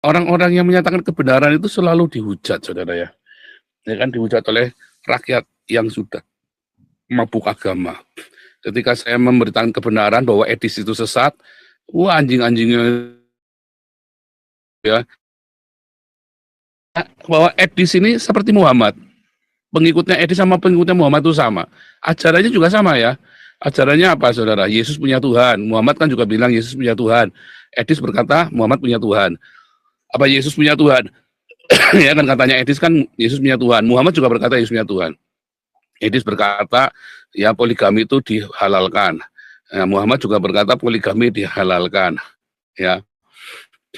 Orang-orang yang menyatakan kebenaran itu selalu dihujat, saudara ya. Ya kan, dihujat oleh rakyat yang sudah mabuk agama. Ketika saya memberitakan kebenaran bahwa etis itu sesat, wah anjing-anjingnya ya, bahwa etis ini seperti Muhammad. Pengikutnya etis sama pengikutnya Muhammad itu sama. Ajarannya juga sama ya. Ajarannya apa, saudara? Yesus punya Tuhan. Muhammad kan juga bilang Yesus punya Tuhan. Etis berkata Muhammad punya Tuhan. Apa Yesus punya Tuhan? Ya kan katanya etis kan Yesus punya Tuhan. Muhammad juga berkata Yesus punya Tuhan. Etis berkata ya poligami itu dihalalkan. Muhammad juga berkata poligami dihalalkan. Ya,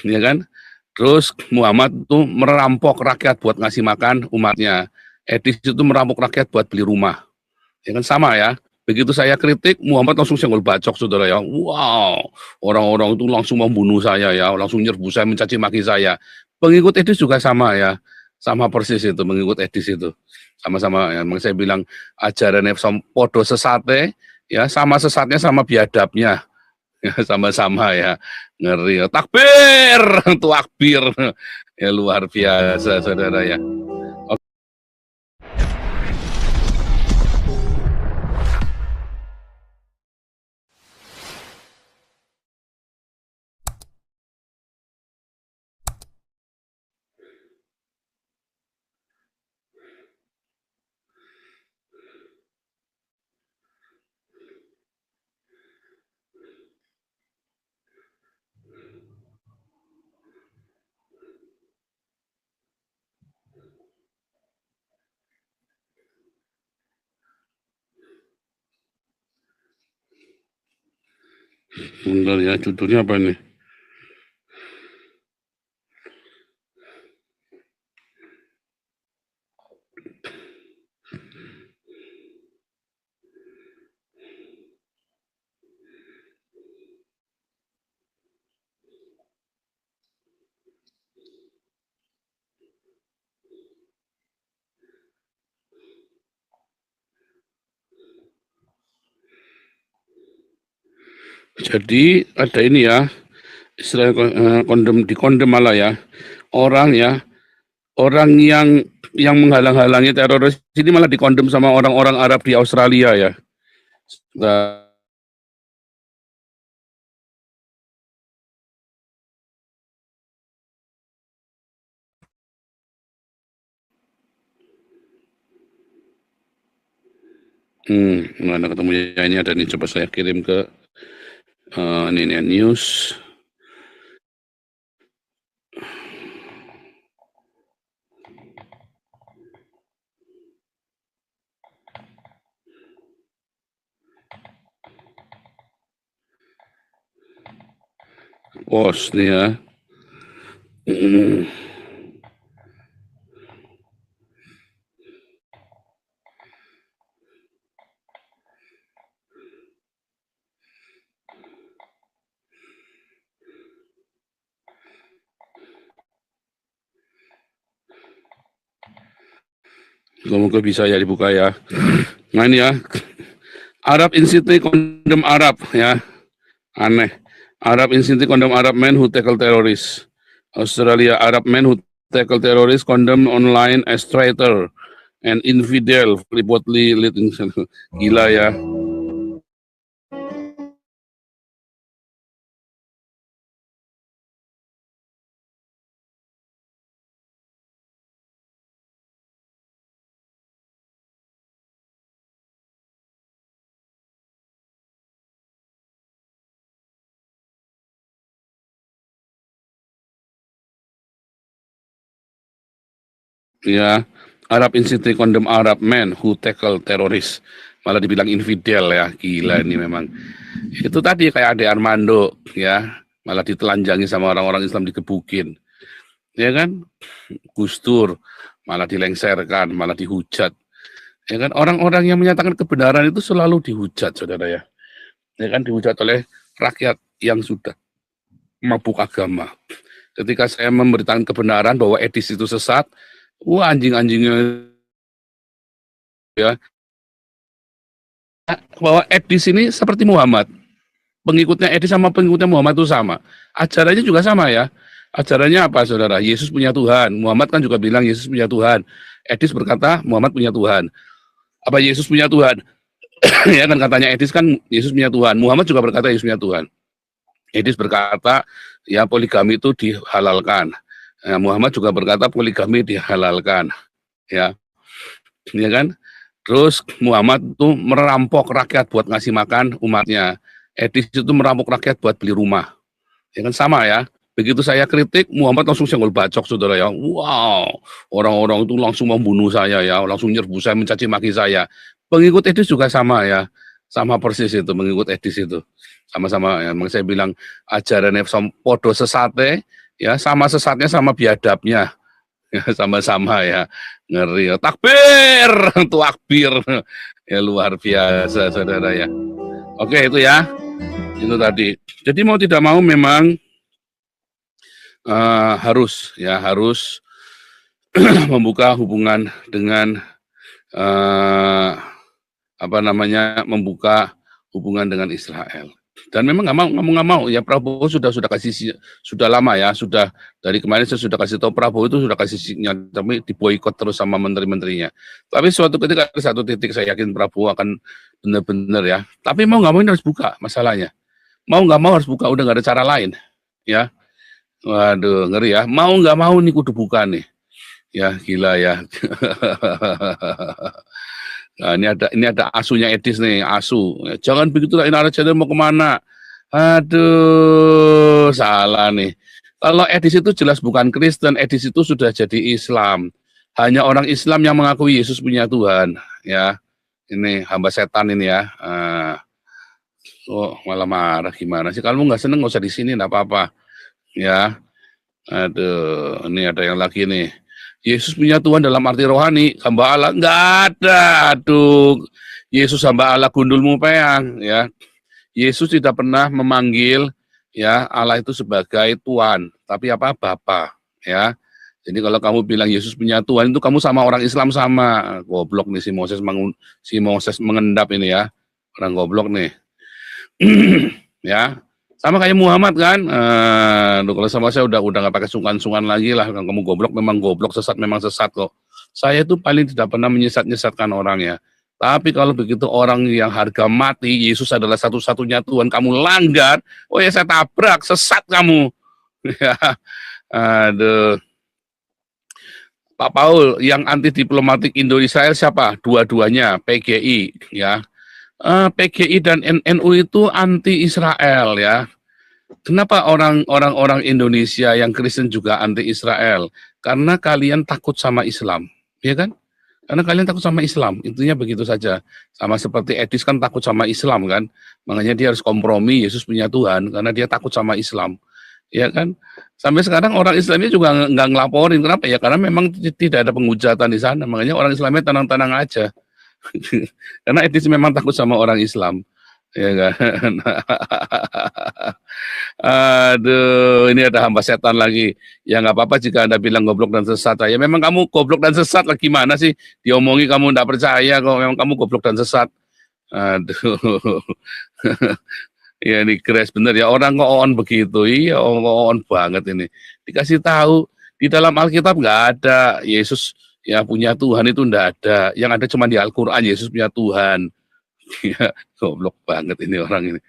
ya kan? Terus Muhammad itu merampok rakyat buat ngasih makan umatnya. Etis itu merampok rakyat buat beli rumah. Ya kan sama ya. Begitu saya kritik, Muhammad langsung senggol bacok, saudara ya. Wow, orang-orang itu langsung membunuh saya ya, langsung nyerbu saya, mencaci maki saya. Pengikut etis juga sama ya, sama persis itu, mengikut etis itu. Sama-sama ya, saya bilang ajarannya podo sesate, ya sama sesatnya sama biadabnya. Ya, sama-sama ya, ngeri ya. Takbir, tuakbir. Ya luar biasa, saudara ya. Bentar ya, judulnya apa nih? Jadi ada ini ya, istilah kondem di kondem malah ya, orang ya, orang yang menghalang-halangi teroris ini malah dikondem sama orang-orang Arab di Australia ya. Nah, mana ketemu ya, ini ada nih, coba saya kirim ke ini news. Post nih ya. Hmm, semoga bisa ya dibuka ya. Nah ini ya, Arab Institute kondem Arab ya, aneh. Arab Institute condemn Arab men who tackle terrorists. Australia Arab men who tackle terrorists condemn online as traitor and infidel reportedly leading gila ya. Ya, Arab Institute condemn Arab men who tackle terrorists. Malah dibilang infidel ya, gila ini memang. Itu tadi kayak Ade Armando ya, malah ditelanjangi sama orang-orang Islam digebukin. Ya kan? Gus Dur malah dilengserkan, malah dihujat. Ya kan? Orang-orang yang menyatakan kebenaran itu selalu dihujat, saudara ya. Ya kan? Dihujat oleh rakyat yang sudah mabuk agama. Ketika saya memberitakan kebenaran bahwa etis itu sesat, wah anjing-anjingnya ya, bahwa etis ini seperti Muhammad. Pengikutnya etis sama pengikutnya Muhammad itu sama. Ajarannya juga sama ya. Ajarannya apa, saudara? Yesus punya Tuhan. Muhammad kan juga bilang Yesus punya Tuhan. Edis berkata Muhammad punya Tuhan. Apa Yesus punya Tuhan? Ya kan katanya Edis kan Yesus punya Tuhan. Muhammad juga berkata Yesus punya Tuhan. Edis berkata ya poligami itu dihalalkan. Muhammad juga berkata poligami dihalalkan. Ya kan? Terus Muhammad itu merampok rakyat buat ngasih makan umatnya. Edis itu merampok rakyat buat beli rumah. Ya kan sama ya. Begitu saya kritik, Muhammad langsung senggol bacok, saudara ya. Wow, orang-orang itu langsung membunuh saya ya, langsung nyerbu saya, mencaci maki saya. Pengikut Edis juga sama ya, sama persis itu, mengikut Edis itu. Sama-sama ya, saya bilang ajarannya podo sesate, ya sama sesatnya sama biadabnya. Ya, sama-sama ya, ngeri ya. Takbir, tuakbir. Ya luar biasa, saudara ya. Oke, itu ya. Itu tadi. Jadi mau tidak mau memang harus membuka hubungan dengan membuka hubungan dengan Israel. Dan memang nggak mau ya, Prabowo sudah kasih, sudah lama ya, sudah dari kemarin saya sudah kasih tahu Prabowo itu sudah kasih sinyal, tapi diboikot terus sama menteri-menterinya. Tapi suatu ketika ada satu titik saya yakin Prabowo akan benar-benar ya. Tapi mau nggak mau ini harus buka masalahnya. Mau nggak mau harus buka, udah nggak ada cara lain ya. Waduh, ngeri ya. Mau nggak mau nih kudu buka nih. Ya, gila ya. Nah, ini ada asunya Edis nih, asu. Jangan begitu lah, Inara Channel mau kemana? Aduh, salah nih. Kalau Edis itu jelas bukan Kristen, Edis itu sudah jadi Islam. Hanya orang Islam yang mengakui Yesus punya Tuhan. Ya, ini hamba setan ini ya. Oh, malah marah gimana sih? Kalau nggak seneng nggak usah di sini, nggak apa-apa. Ya, aduh, ini ada yang lagi nih. Yesus punya Tuhan dalam arti rohani, hamba Allah nggak ada. Aduh, Yesus hamba Allah gundulmu peang, ya. Yesus tidak pernah memanggil ya Allah itu sebagai Tuhan, tapi apa Bapa, ya. Jadi kalau kamu bilang Yesus punya Tuhan itu kamu sama orang Islam sama. Goblok nih si Moses mengendap ini ya. Orang goblok nih. Ya. Sama kayak Muhammad kan, kalau sama saya udah nggak pakai sungkan-sungkan lagi lah. Kamu goblok memang goblok, sesat memang sesat kok. Saya itu paling tidak pernah menyesatkan orang ya. Tapi kalau begitu orang yang harga mati, Yesus adalah satu-satunya Tuhan, kamu langgar, oh ya saya tabrak, sesat kamu. Ya, aduh. Pak Paul, yang anti diplomatik Indo-Israel siapa? Dua-duanya, PGI ya. PGI dan NU itu anti Israel ya. Kenapa orang Indonesia yang Kristen juga anti Israel? Karena kalian takut sama Islam, ya kan? Karena kalian takut sama Islam, intinya begitu saja. Sama seperti Edis kan takut sama Islam kan, makanya dia harus kompromi Yesus punya Tuhan karena dia takut sama Islam, ya kan? Sampai sekarang orang Islamnya juga nggak ngelaporin, kenapa ya? Karena memang tidak ada penghujatan di sana, makanya orang Islamnya tenang-tenang aja. Karena Edis memang takut sama orang Islam, ya kan? Aduh, ini ada hamba setan lagi. Ya nggak apa-apa jika Anda bilang goblok dan sesat. Ya memang kamu goblok dan sesat lah, gimana sih? Diomongi kamu nggak percaya kok, memang kamu goblok dan sesat. Aduh. Ya ini crash bener ya, orang kok on begitu. Iya, on banget ini. Dikasih tahu di dalam Alkitab nggak ada Yesus ya punya Tuhan, itu enggak ada. Yang ada cuma di Al-Quran, Yesus punya Tuhan. Ya, goblok banget ini orang ini.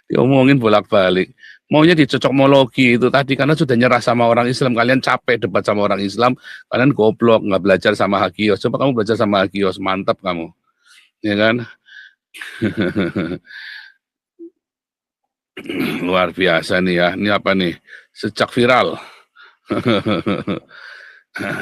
Diomongin bolak-balik. Maunya dicocokmologi itu tadi, karena sudah nyerah sama orang Islam. Kalian capek debat sama orang Islam, kalian goblok, nggak belajar sama Hagios. Coba kamu belajar sama Hagios, mantap kamu. Ya kan? Luar biasa nih ya. Ini apa nih? Sejak viral.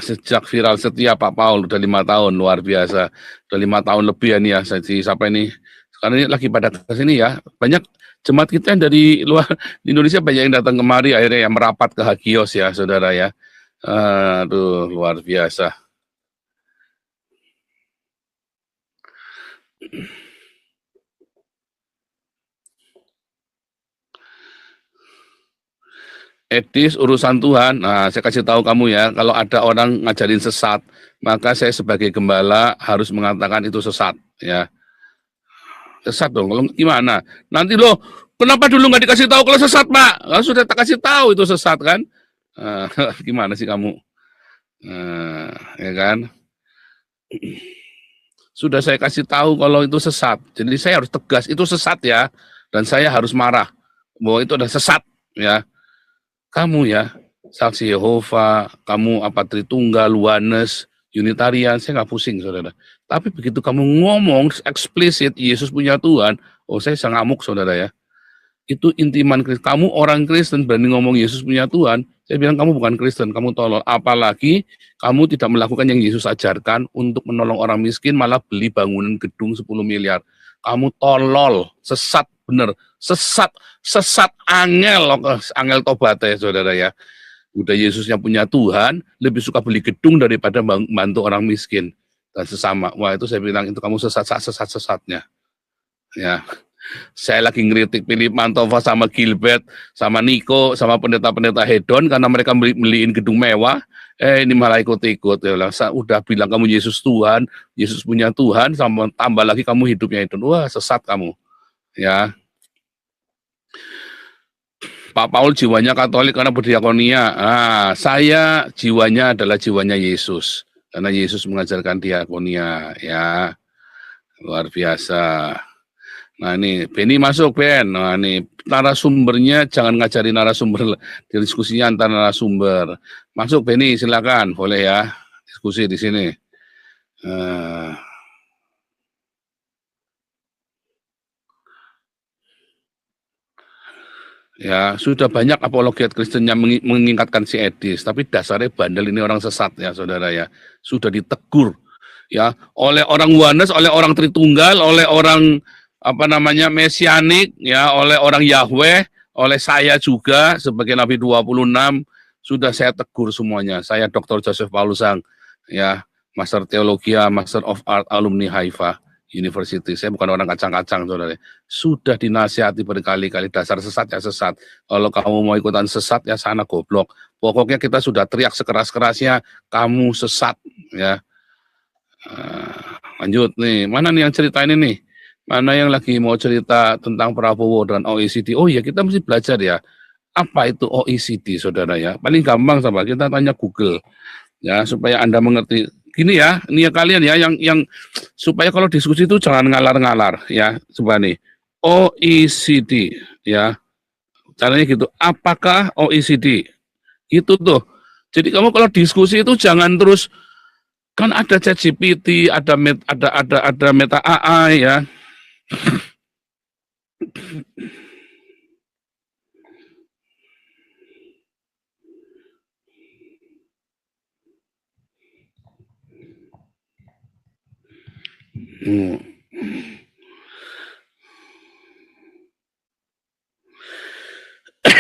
Sejak viral setia Pak Paul udah 5 tahun, luar biasa. Udah 5 tahun lebih ya nih ya, sampai ini. Sekarang ini lagi pada ke sini ya. Banyak jemaat kita yang dari luar Indonesia banyak yang datang kemari, akhirnya yang merapat ke Hagios ya, saudara ya. Aduh, luar biasa. Edis urusan Tuhan. Nah, saya kasih tahu kamu ya, kalau ada orang ngajarin sesat, maka saya sebagai gembala harus mengatakan itu sesat ya. Sesat dong, kalau gimana? Nanti loh Kenapa dulu nggak dikasih tahu kalau sesat, Pak? Sudah tak kasih tahu itu sesat kan? Gimana sih kamu? Ya kan? Sudah saya kasih tahu kalau itu sesat. Jadi saya harus tegas, itu sesat ya. Dan saya harus marah bahwa itu adalah sesat ya. Kamu ya, saksi Yehova, kamu apa Tritunggal, Oneness, Unitarian, saya nggak pusing saudara. Tapi begitu kamu ngomong eksplisit Yesus punya Tuhan, saya ngamuk saudara ya. Itu intiman Kristen. Kamu orang Kristen berani ngomong Yesus punya Tuhan, saya bilang kamu bukan Kristen, kamu tolol. Apalagi kamu tidak melakukan yang Yesus ajarkan untuk menolong orang miskin, malah beli bangunan gedung 10 miliar. Kamu tolol, sesat bener, sesat angel tobat ya saudara ya. Udah Yesusnya punya Tuhan, lebih suka beli gedung daripada bantu orang miskin dan sesama. Wah itu saya bilang itu kamu sesatnya. Ya. Saya lagi ngeritik Philip Mantova sama Gilbert, sama Niko, sama pendeta-pendeta hedon karena mereka beliin gedung mewah. Ini malah ikut-ikut. Ya. Udah bilang kamu Yesus Tuhan, Yesus punya Tuhan, sama tambah lagi kamu hidupnya hedon. Wah, sesat kamu. Ya. Pak Paul jiwanya Katolik karena berdiakonia. Saya jiwanya adalah jiwanya Yesus. Karena Yesus mengajarkan diakonia. Ya, luar biasa. Nah ini, Benny masuk Ben. Nah ini, narasumbernya jangan ngajari narasumber, diskusinya antar narasumber. Masuk Benny, silakan, boleh ya, diskusi di sini. Ya, sudah banyak apologet Kristen yang mengingatkan si Edis, tapi dasarnya bandel ini orang sesat ya saudara ya. Sudah ditegur ya oleh orang Oneness, oleh orang Tritunggal, oleh orang apa namanya mesianik ya, oleh orang Yahweh, oleh saya juga sebagai Nabi 26 sudah saya tegur semuanya. Saya Dr. Joseph Paulusang ya, Master Teologia, Master of Art alumni Haifa University. Saya bukan orang kacang-kacang saudara. Sudah dinasihati berkali-kali, dasar sesat ya sesat. Kalau kamu mau ikutan sesat ya sana goblok. Pokoknya kita sudah teriak sekeras-kerasnya kamu sesat ya. Lanjut nih, mana nih yang cerita ini nih? Mana yang lagi mau cerita tentang Prabowo dan OECD? Oh iya, kita mesti belajar ya. Apa itu OECD, saudara ya? Paling gampang sama kita tanya Google ya supaya Anda mengerti. Gini ya, ini ya kalian ya yang supaya kalau diskusi itu jangan ngalar-ngalar ya. Coba nih. OECD ya. Caranya gitu. Apakah OECD? Itu tuh. Jadi kamu kalau diskusi itu jangan terus kan ada ChatGPT, ada Meta AI ya.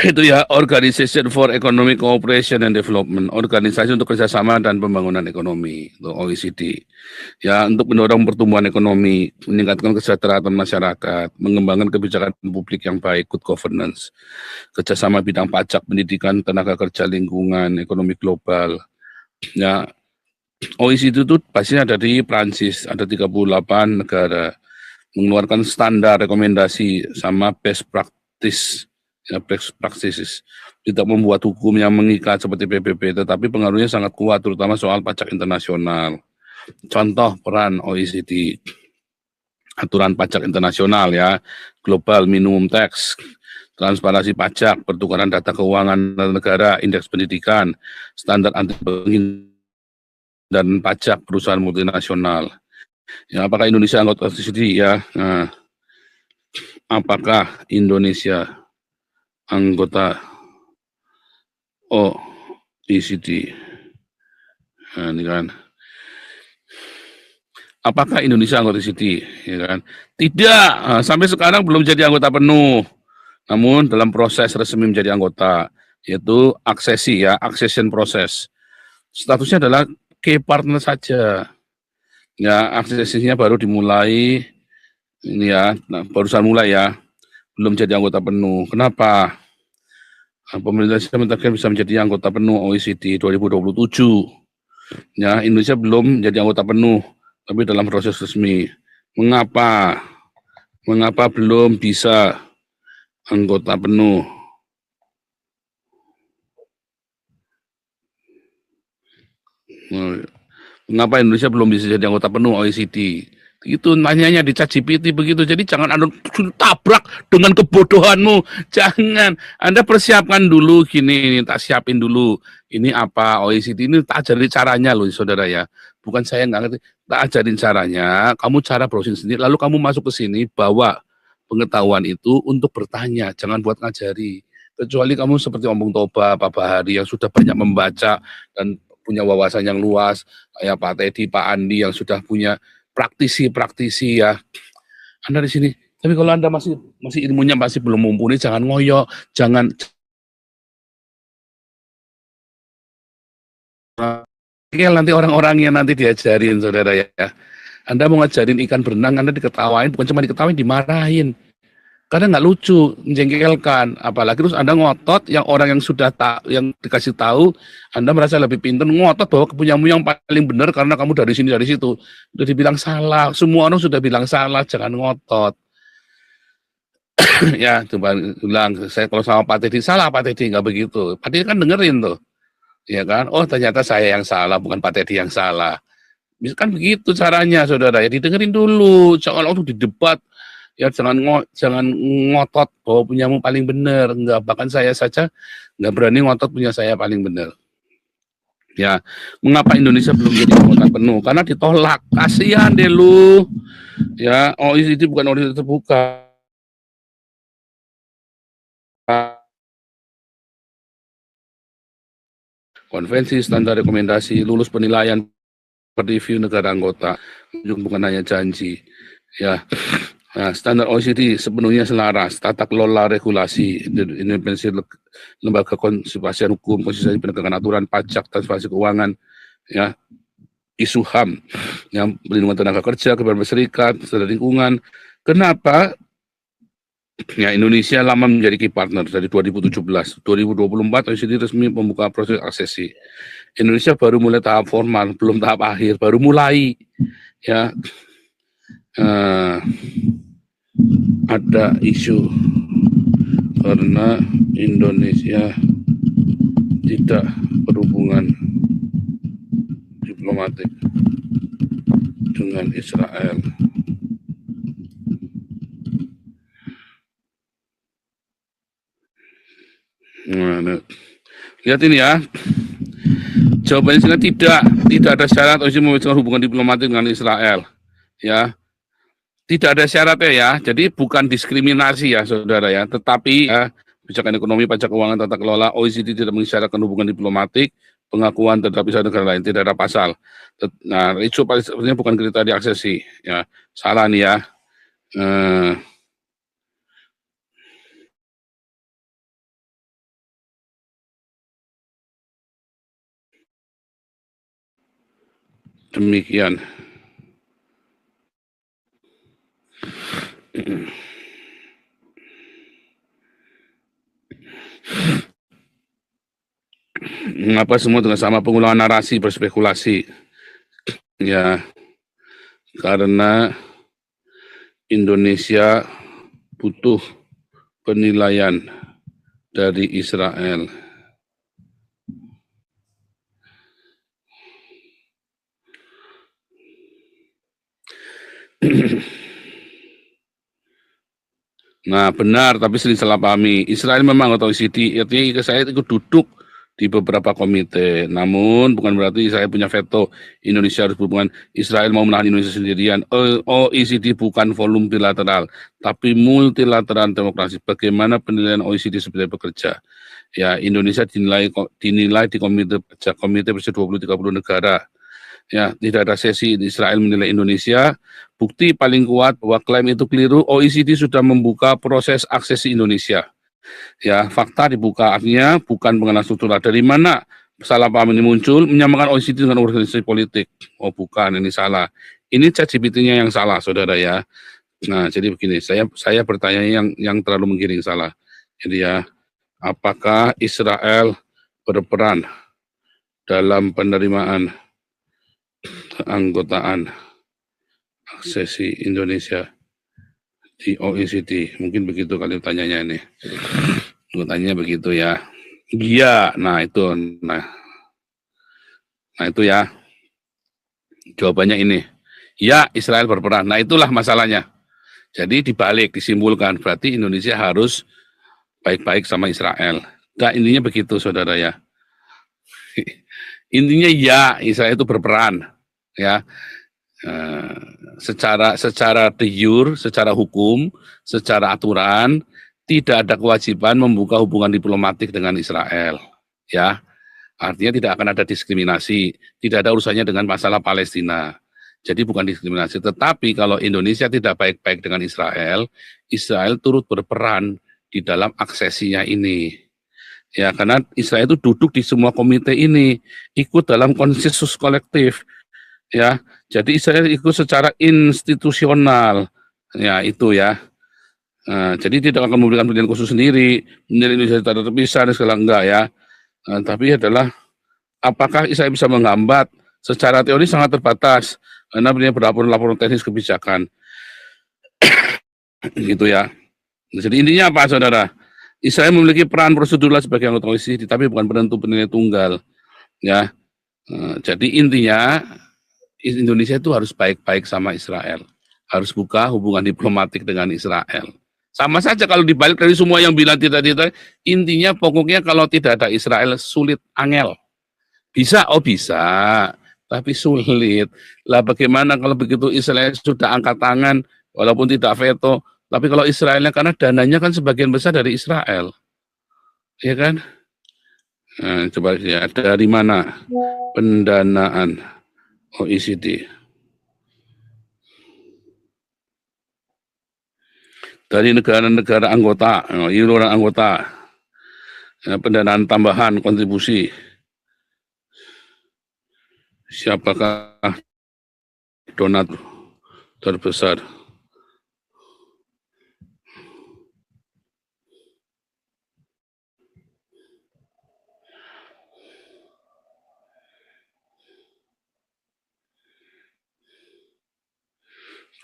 Itu ya, Organization for Economic Cooperation and Development, organisasi untuk kerjasama dan pembangunan ekonomi, itu OECD. Ya, untuk mendorong pertumbuhan ekonomi, meningkatkan kesejahteraan masyarakat, mengembangkan kebijakan publik yang baik, good governance, kerjasama bidang pajak, pendidikan, tenaga kerja, lingkungan, ekonomi global. Ya, OECD itu pastinya ada di Prancis, ada 38 negara, mengeluarkan standar rekomendasi sama best practice, ya, best practices, tidak membuat hukum yang mengikat seperti PBB, tetapi pengaruhnya sangat kuat, terutama soal pajak internasional. Contoh peran OECD, aturan pajak internasional ya, global minimum tax, transparansi pajak, pertukaran data keuangan negara, indeks pendidikan, standar anti dan pajak perusahaan multinasional. Ya, apakah Indonesia anggota OECD ya? Nah, apakah Indonesia anggota OECD? Nah, ini kan. Apakah Indonesia anggota OECD? Ya kan? Tidak, sampai sekarang belum jadi anggota penuh. Namun dalam proses resmi menjadi anggota, yaitu aksesi ya, accession proses. Statusnya adalah key partner saja. Ya, aksesinya baru dimulai ini ya, barusan mulai ya, belum jadi anggota penuh. Kenapa? Pemerintah menargetkan bisa menjadi anggota penuh OECD 2027. Ya, Indonesia belum jadi anggota penuh, tapi dalam proses resmi. Mengapa? Mengapa belum bisa? anggota penuh. Mengapa Indonesia belum bisa jadi anggota penuh OECD? Itu nanyanya di ChatGPT begitu. Jadi jangan Anda tabrak dengan kebodohanmu. Jangan. Anda persiapkan dulu gini, ini tak siapin dulu. Ini apa OECD ini tak ajarin caranya loh saudara ya. Bukan saya nggak ngerti. Tak ajarin caranya, kamu cara browsing sendiri. Lalu kamu masuk ke sini bawa pengetahuan itu untuk bertanya, jangan buat ngajari. Kecuali kamu seperti Omong Toba, Pak Bahari yang sudah banyak membaca dan punya wawasan yang luas, kayak Pak Teddy, Pak Andi yang sudah punya praktisi ya. Anda di sini. Tapi kalau Anda masih ilmunya masih belum mumpuni, jangan ngoyo, jangan nanti orang-orang yang nanti diajarin saudara ya. Anda mau ngajarin ikan berenang, Anda diketawain, bukan cuma diketawain, dimarahin. Karena nggak lucu, menjengkelkan. Apalagi terus Anda ngotot yang orang yang sudah yang dikasih tahu, Anda merasa lebih pintar, ngotot bahwa kepunyamu yang paling benar karena kamu dari sini dari situ. Udah dibilang salah, semua orang sudah bilang salah, jangan ngotot. Ya, coba bilang saya kalau sama Pak Teddy salah, Pak Teddy nggak begitu. Pak Teddy kan dengerin tuh, ya kan? Oh ternyata saya yang salah, bukan Pak Teddy yang salah. Kan begitu caranya, saudara. Ya didengerin dulu, jangan waktu di debat. Ya jangan ngotot bahwa punyamu paling benar. Enggak, bahkan saya saja nggak berani ngotot punya saya paling benar. Ya, mengapa Indonesia belum jadi anggota penuh? Karena ditolak. Kasihan deh lu. Ya, OECD bukan organisasi terbuka. Konvensi, standar rekomendasi, lulus penilaian review negara anggota, bukan hanya janji. Ya, nah, standar OECD sepenuhnya selaras, tata kelola regulasi, independensi lembaga konservasi hukum, konsistensi penegakan aturan pajak, transparansi keuangan, ya, isu HAM, yang perlindungan tenaga kerja, kebebasan serikat, standar lingkungan. Kenapa? Ya, Indonesia lama menjadi key partner dari 2017. 2024 OECD resmi membuka proses aksesi. Indonesia baru mulai tahap formal, belum tahap akhir, baru mulai. Ya, ada isu karena Indonesia tidak berhubungan diplomatik dengan Israel. Nah, lihat ini ya. Jawabannya tidak ada syarat untuk memecahkan hubungan diplomatik dengan Israel. Ya, tidak ada syaratnya ya. Jadi bukan diskriminasi ya, saudara ya. Tetapi ya, kebijakan ekonomi, pajak keuangan, tata kelola, OECD tidak mengisyaratkan hubungan diplomatik, pengakuan terhadap negara lain, tidak ada pasal. Nah, itu sebenarnya bukan kriteria aksesi. Ya, salah nih ya. Demikian. Mengapa semua dengan sama pengulangan narasi berspekulasi? Ya, karena Indonesia butuh penilaian dari Israel. Nah, benar, tapi sering salah pahami. Israel memang anggota OECD, artinya saya ikut duduk di beberapa komite. Namun, bukan berarti saya punya veto. Indonesia harus berhubungan. Israel mau menahan Indonesia sendirian. OECD bukan volume bilateral, tapi multilateral demokrasi. Bagaimana penilaian OECD sebenarnya bekerja? Ya, Indonesia dinilai di komite bersih 20-30 negara. Ya, tidak ada sesi Israel menilai Indonesia. Bukti paling kuat bahwa klaim itu keliru, OECD sudah membuka proses aksesi Indonesia. Ya, fakta dibuka, artinya bukan mengenal struktural. Dari mana salah paham ini muncul? Menyamakan OECD dengan organisasi politik. Oh, bukan, ini salah. Ini ChatGPT-nya yang salah, saudara ya. Nah, jadi begini, saya bertanya yang terlalu menggiring salah. Jadi ya, apakah Israel berperan dalam penerimaan keanggotaan aksesi Indonesia di OECD. Mungkin begitu kali tanyanya ini. Tanya begitu ya. Iya, nah itu. Nah itu ya. Jawabannya ini. Ya, Israel berperang. Nah itulah masalahnya. Jadi dibalik, disimpulkan. Berarti Indonesia harus baik-baik sama Israel. Nah intinya begitu saudara ya. Intinya ya, Israel itu berperan. Ya, secara de jure, secara hukum, secara aturan tidak ada kewajiban membuka hubungan diplomatik dengan Israel, ya. Artinya tidak akan ada diskriminasi, tidak ada urusannya dengan masalah Palestina. Jadi bukan diskriminasi, tetapi kalau Indonesia tidak baik-baik dengan Israel, Israel turut berperan di dalam aksesinya ini. Ya, karena Israel itu duduk di semua komite ini, ikut dalam konsensus kolektif, ya. Jadi Israel ikut secara institusional, ya itu ya. Jadi tidak akan memberikan pilihan khusus sendiri, menilai Indonesia secara terpisah dan segala enggak ya. Tapi adalah apakah Israel bisa menghambat? Secara teori sangat terbatas, karena beliau berlaporan teknis kebijakan, gitu ya. Jadi intinya apa, saudara? Israel memiliki peran prosedural sebagai anggota OECD, tapi bukan penentu penilai tunggal, ya. Jadi intinya Indonesia itu harus baik-baik sama Israel, harus buka hubungan diplomatik dengan Israel. Sama saja kalau dibalik dari semua yang bilang tidak, intinya pokoknya kalau tidak ada Israel sulit, angel. Bisa, oh bisa, tapi sulit. Lah bagaimana kalau begitu Israel sudah angkat tangan, walaupun tidak veto, tapi kalau Israelnya, karena dananya kan sebagian besar dari Israel, ya kan? Nah, coba ya, dari mana pendanaan OECD? Dari negara-negara anggota, iuran anggota, pendanaan tambahan, kontribusi. Siapakah donatur terbesar?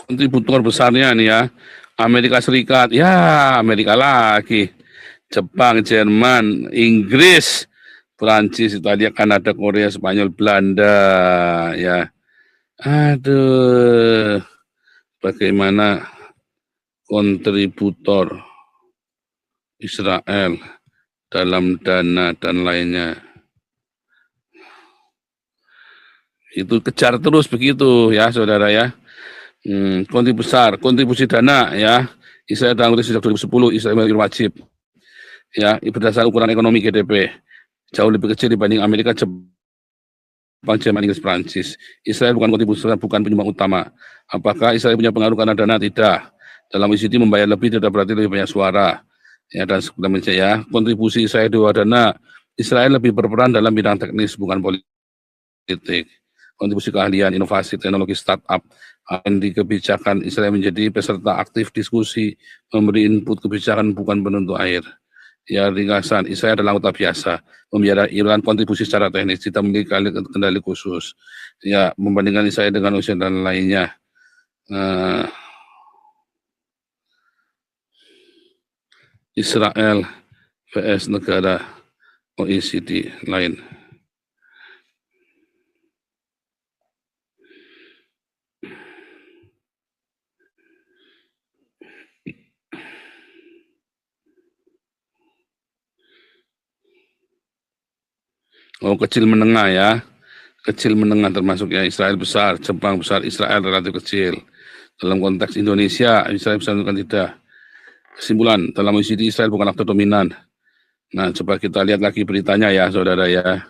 Kontributor besarnya nih ya, Amerika Serikat, ya Amerika lagi, Jepang, Jerman, Inggris, Prancis, Italia, Kanada, Korea, Spanyol, Belanda, ya. Aduh, bagaimana kontributor Israel dalam dana dan lainnya. Itu kejar terus begitu ya saudara ya. Kontribusi dana ya. Israel dalam sejak 2010 Israel wajib ya berdasarkan ukuran ekonomi GDP jauh lebih kecil dibanding Amerika, Jepang, Jerman, Inggris, Prancis. Israel bukan kontribusi, bukan penyumbang utama. Apakah Israel punya pengaruh karena dana? Tidak. Dalam OECD membayar lebih tidak berarti lebih banyak suara. Ya dan sebagainya ya. Kontribusi Israel di dana, Israel lebih berperan dalam bidang teknis bukan politik. Kontribusi keahlian, inovasi, teknologi startup, di kebijakan Israel menjadi peserta aktif diskusi, memberi input kebijakan bukan penentu akhir. Ya ringkasan, Israel adalah anggota biasa, membiarkan Iran kontribusi secara teknis, tidak memiliki kendali khusus. Ya membandingkan Israel dengan Rusia dan lainnya. Israel vs negara OECD lain. Oh, kecil menengah ya. Kecil menengah termasuk ya Israel besar, Jepang besar, Israel relatif kecil. Dalam konteks Indonesia, Israel besar bukan tidak. Kesimpulan, dalam OECD Israel bukan aktor dominan. Nah, coba kita lihat lagi beritanya ya, saudara ya.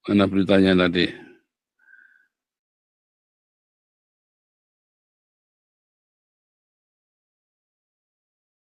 Mana beritanya tadi?